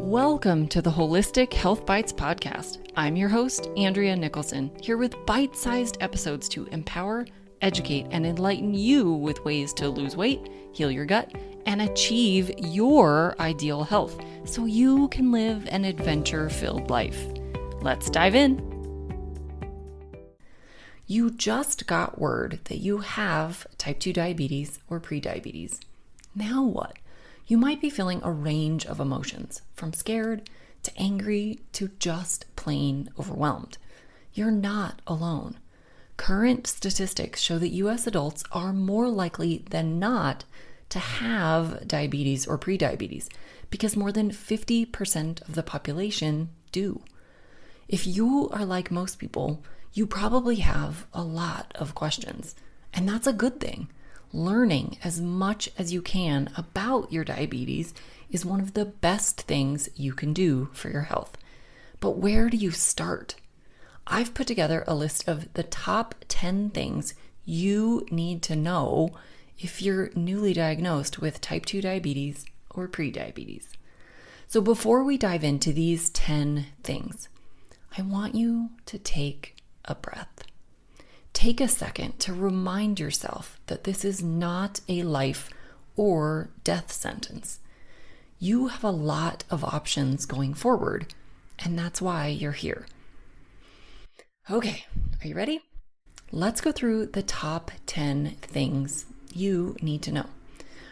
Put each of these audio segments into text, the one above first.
Welcome to the Holistic Health Bites podcast. I'm your host, Andrea Nicholson, here with bite-sized episodes to empower, educate, and enlighten you with ways to lose weight, heal your gut, and achieve your ideal health so you can live an adventure-filled life. Let's dive in. You just got word that you have type 2 diabetes or prediabetes. Now what? You might be feeling a range of emotions, from scared to angry to just plain overwhelmed. You're not alone. Current statistics show that U.S. adults are more likely than not to have diabetes or prediabetes because more than 50% of the population do. If you are like most people, you probably have a lot of questions, and that's a good thing. Learning as much as you can about your diabetes is one of the best things you can do for your health. But where do you start? I've put together a list of the top 10 things you need to know if you're newly diagnosed with type 2 diabetes or prediabetes. So before we dive into these 10 things, I want you to take a breath. Take a second to remind yourself that this is not a life or death sentence. You have a lot of options going forward, and that's why you're here. Okay, are you ready? Let's go through the top 10 things you need to know.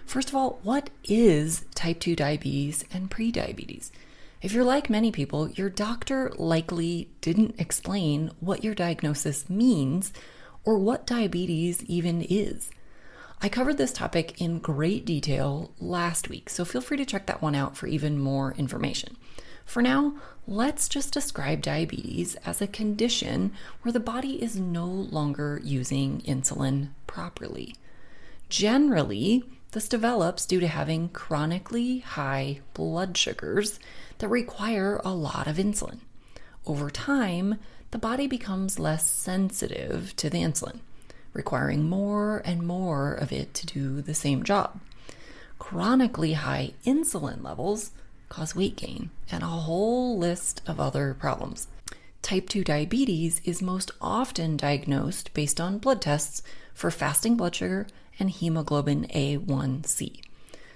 First of all, what is type 2 diabetes and prediabetes? If you're like many people, your doctor likely didn't explain what your diagnosis means or what diabetes even is. I covered this topic in great detail last week, so feel free to check that one out for even more information. For now, let's just describe diabetes as a condition where the body is no longer using insulin properly. Generally, this develops due to having chronically high blood sugars that require a lot of insulin. Over time, the body becomes less sensitive to the insulin, requiring more and more of it to do the same job. Chronically high insulin levels cause weight gain and a whole list of other problems. Type 2 diabetes is most often diagnosed based on blood tests for fasting blood sugar and hemoglobin A1C.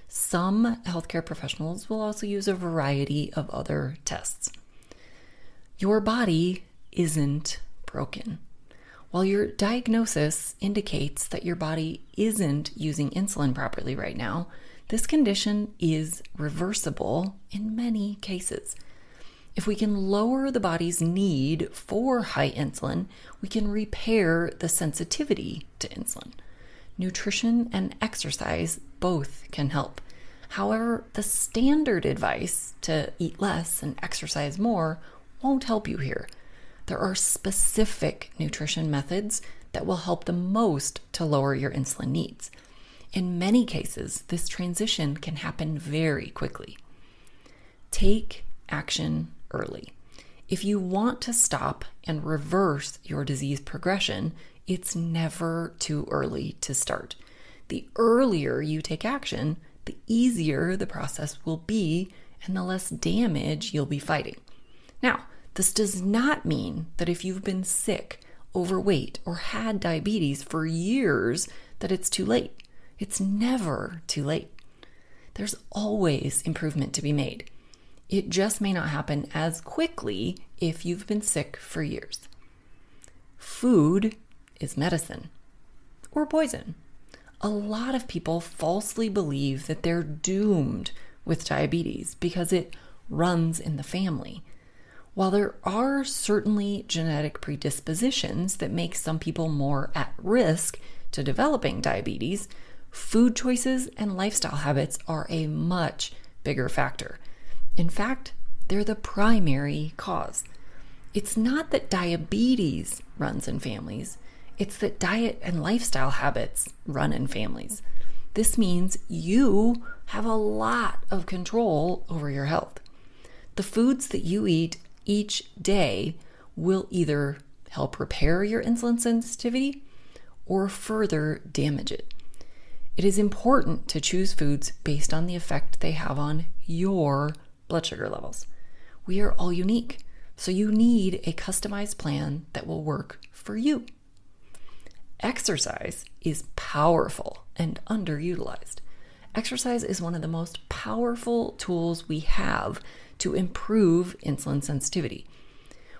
Some healthcare professionals will also use a variety of other tests. Your body isn't broken. While your diagnosis indicates that your body isn't using insulin properly right now, this condition is reversible in many cases. If we can lower the body's need for high insulin, we can repair the sensitivity to insulin. Nutrition and exercise both can help. However, the standard advice to eat less and exercise more won't help you here. There are specific nutrition methods that will help the most to lower your insulin needs. In many cases, this transition can happen very quickly. Take action early. If you want to stop and reverse your disease progression, it's never too early to start. The earlier you take action, the easier the process will be and the less damage you'll be fighting. Now, this does not mean that if you've been sick, overweight, or had diabetes for years that it's too late. It's never too late. There's always improvement to be made. It just may not happen as quickly if you've been sick for years. Food is medicine or poison. A lot of people falsely believe that they're doomed with diabetes because it runs in the family. While there are certainly genetic predispositions that make some people more at risk to developing diabetes, food choices and lifestyle habits are a much bigger factor. In fact, they're the primary cause. It's not that diabetes runs in families, it's that diet and lifestyle habits run in families. This means you have a lot of control over your health. The foods that you eat each day will either help repair your insulin sensitivity or further damage it. It is important to choose foods based on the effect they have on your blood sugar levels. We are all unique, so you need a customized plan that will work for you. Exercise is powerful and underutilized. Exercise is one of the most powerful tools we have to improve insulin sensitivity.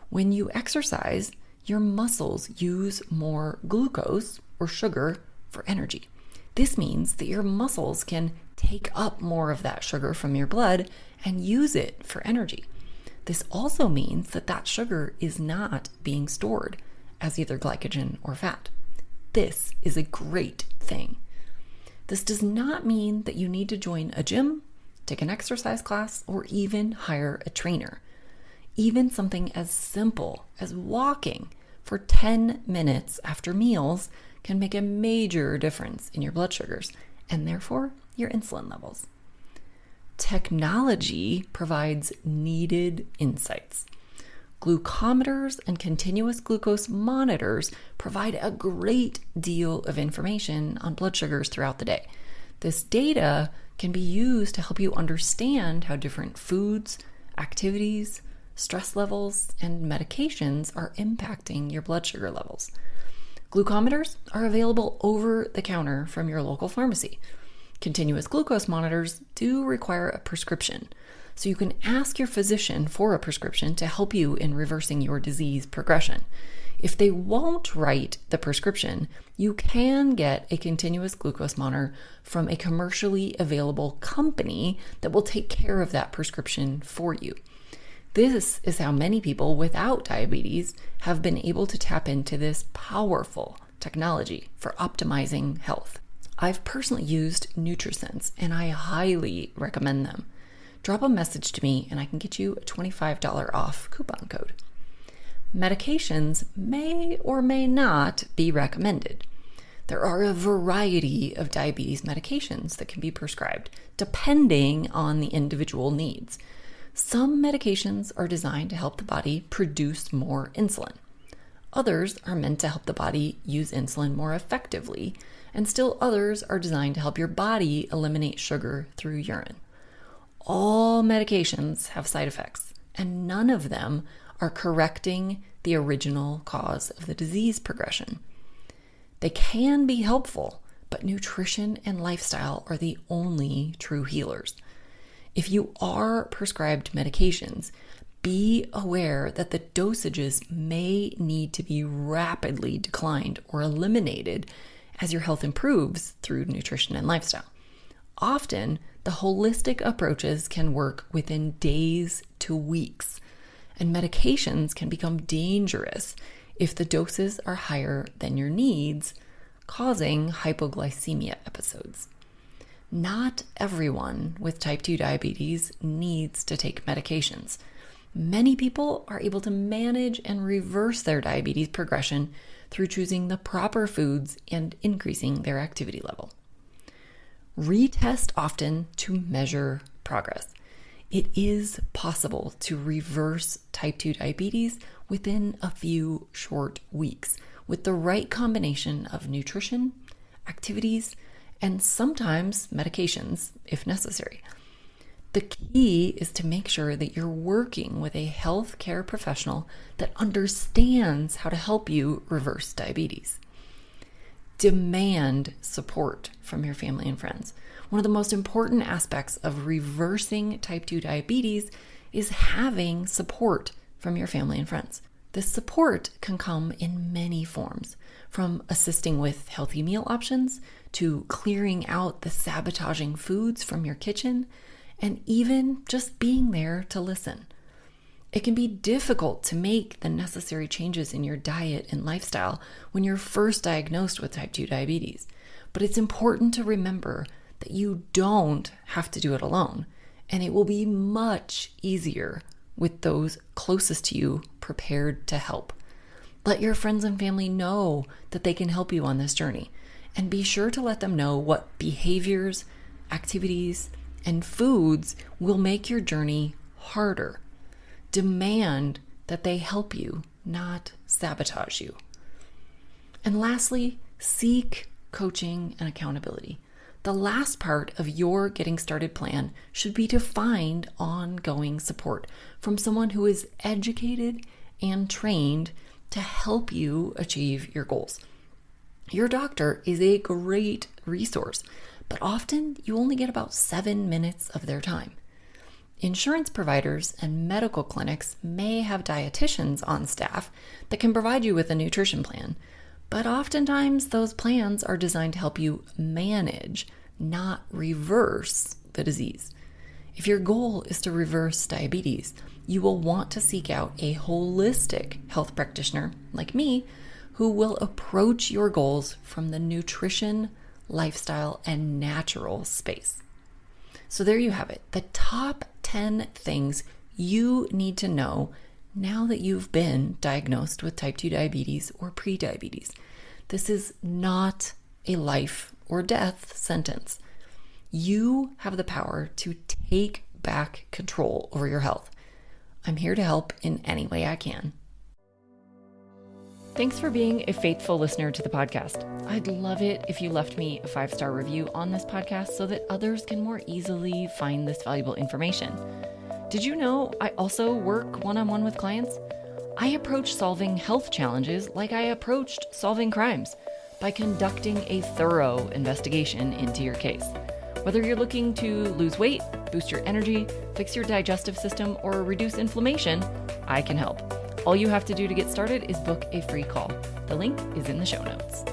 When you exercise, your muscles use more glucose or sugar for energy. This means that your muscles can take up more of that sugar from your blood and use it for energy. This also means that that sugar is not being stored as either glycogen or fat. This is a great thing. This does not mean that you need to join a gym, take an exercise class, or even hire a trainer. Even something as simple as walking for 10 minutes after meals can make a major difference in your blood sugars and therefore your insulin levels. Technology provides needed insights. Glucometers and continuous glucose monitors provide a great deal of information on blood sugars throughout the day. This data can be used to help you understand how different foods, activities, stress levels, and medications are impacting your blood sugar levels. Glucometers are available over the counter from your local pharmacy. Continuous glucose monitors do require a prescription, so you can ask your physician for a prescription to help you in reversing your disease progression. If they won't write the prescription, you can get a continuous glucose monitor from a commercially available company that will take care of that prescription for you. This is how many people without diabetes have been able to tap into this powerful technology for optimizing health. I've personally used NutriSense and I highly recommend them. Drop a message to me and I can get you a $25 off coupon code. Medications may or may not be recommended. There are a variety of diabetes medications that can be prescribed depending on the individual needs. Some medications are designed to help the body produce more insulin. Others are meant to help the body use insulin more effectively, and still others are designed to help your body eliminate sugar through urine. All medications have side effects, and none of them are correcting the original cause of the disease progression. They can be helpful, but nutrition and lifestyle are the only true healers. If you are prescribed medications, be aware that the dosages may need to be rapidly declined or eliminated as your health improves through nutrition and lifestyle. Often, the holistic approaches can work within days to weeks, and medications can become dangerous if the doses are higher than your needs, causing hypoglycemia episodes. Not everyone with type 2 diabetes needs to take medications. Many people are able to manage and reverse their diabetes progression through choosing the proper foods and increasing their activity level. Retest often to measure progress. It is possible to reverse type 2 diabetes within a few short weeks with the right combination of nutrition, activities, and sometimes medications if necessary. The key is to make sure that you're working with a healthcare professional that understands how to help you reverse diabetes. Demand support from your family and friends. One of the most important aspects of reversing type 2 diabetes is having support from your family and friends. This support can come in many forms, from assisting with healthy meal options to clearing out the sabotaging foods from your kitchen, and even just being there to listen. It can be difficult to make the necessary changes in your diet and lifestyle when you're first diagnosed with type 2 diabetes, but it's important to remember that you don't have to do it alone, and it will be much easier with those closest to you prepared to help. Let your friends and family know that they can help you on this journey, and be sure to let them know what behaviors, activities, and foods will make your journey harder. Demand that they help you, not sabotage you. And lastly, seek coaching and accountability. The last part of your getting started plan should be to find ongoing support from someone who is educated and trained to help you achieve your goals. Your doctor is a great resource, but often you only get about 7 minutes of their time. Insurance providers and medical clinics may have dietitians on staff that can provide you with a nutrition plan, but oftentimes those plans are designed to help you manage, not reverse the disease. If your goal is to reverse diabetes, you will want to seek out a holistic health practitioner like me who will approach your goals from the nutrition, lifestyle, and natural space. So there you have it, the top 10 things you need to know now that you've been diagnosed with type 2 diabetes or prediabetes. This is not a life or death sentence. You have the power to take back control over your health. I'm here to help in any way I can. Thanks for being a faithful listener to the podcast. I'd love it if you left me a 5-star review on this podcast so that others can more easily find this valuable information. Did you know I also work one-on-one with clients? I approach solving health challenges like I approached solving crimes, by conducting a thorough investigation into your case. Whether you're looking to lose weight, boost your energy, fix your digestive system, or reduce inflammation, I can help. All you have to do to get started is book a free call. The link is in the show notes.